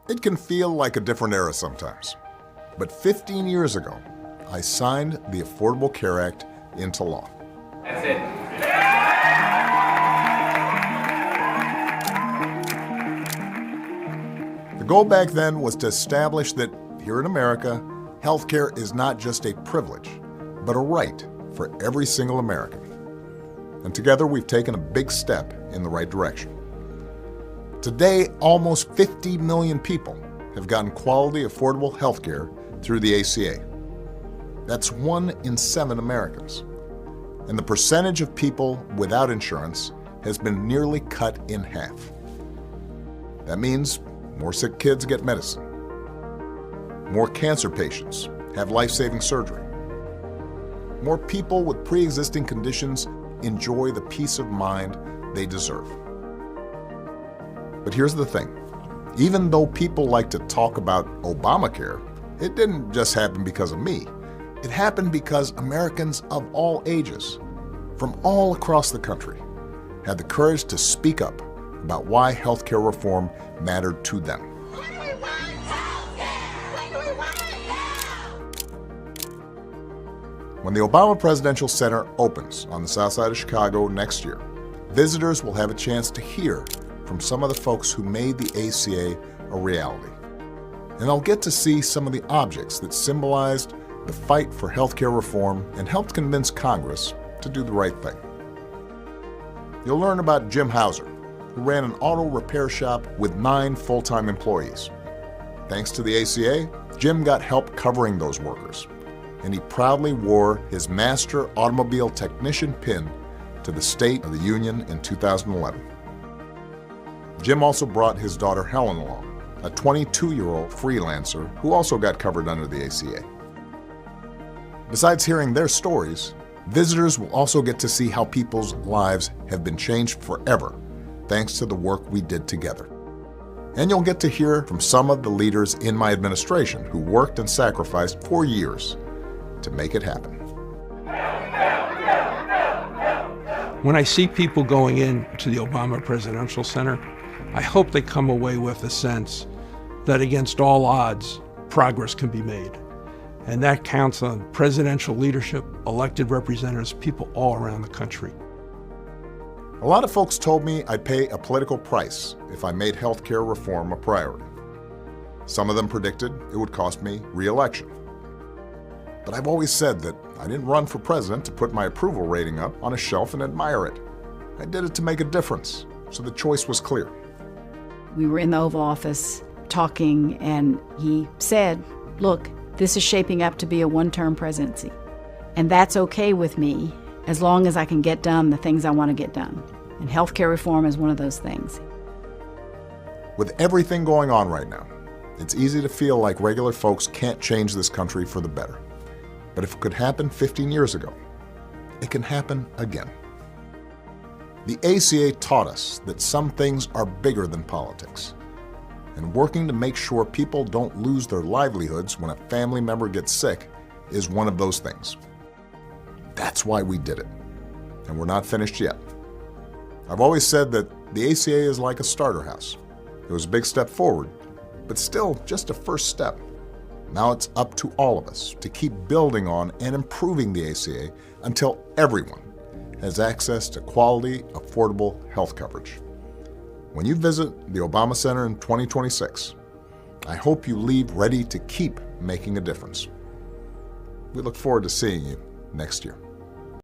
It can feel like a different era sometimes, but 15 years ago, I signed the Affordable Care Act into law. That's it. The goal back then was to establish that here in America, healthcare is not just a privilege, but a right for every single American. And together we've taken a big step in the right direction. Today, almost 50 million people have gotten quality, affordable healthcare through the ACA. That's 1 in 7 Americans. And the percentage of people without insurance has been nearly cut in half. That means more sick kids get medicine. More cancer patients have life-saving surgery. More people with pre-existing conditions enjoy the peace of mind they deserve. But here's the thing. Even though people like to talk about Obamacare, it didn't just happen because of me. It happened because Americans of all ages, from all across the country, had the courage to speak up about why healthcare reform mattered to them. When the Obama Presidential Center opens on the south side of Chicago next year, visitors will have a chance to hear from some of the folks who made the ACA a reality. And they'll get to see some of the objects that symbolized the fight for healthcare reform and helped convince Congress to do the right thing. You'll learn about Jim Hauser, who ran an auto repair shop with 9 full-time employees. Thanks to the ACA, Jim got help covering those workers, and he proudly wore his Master Automobile Technician pin to the State of the Union in 2011. Jim also brought his daughter Helen along, a 22-year-old freelancer who also got covered under the ACA. Besides hearing their stories, visitors will also get to see how people's lives have been changed forever thanks to the work we did together. And you'll get to hear from some of the leaders in my administration who worked and sacrificed for years to make it happen. When I see people going into the Obama Presidential Center, I hope they come away with a sense that against all odds, progress can be made. And that counts on presidential leadership, elected representatives, people all around the country. A lot of folks told me I'd pay a political price if I made healthcare reform a priority. Some of them predicted it would cost me re-election. But I've always said that I didn't run for president to put my approval rating up on a shelf and admire it. I did it to make a difference, so the choice was clear. We were in the Oval Office talking, and he said, look, this is shaping up to be a one-term presidency. And that's okay with me as long as I can get done the things I want to get done. And healthcare reform is one of those things. With everything going on right now, it's easy to feel like regular folks can't change this country for the better. But if it could happen 15 years ago, it can happen again. The ACA taught us that some things are bigger than politics, and working to make sure people don't lose their livelihoods when a family member gets sick is one of those things. That's why we did it, and we're not finished yet. I've always said that the ACA is like a starter house. It was a big step forward, but still just a first step. Now it's up to all of us to keep building on and improving the ACA until everyone has access to quality, affordable health coverage. When you visit the Obama Center in 2026, I hope you leave ready to keep making a difference. We look forward to seeing you next year.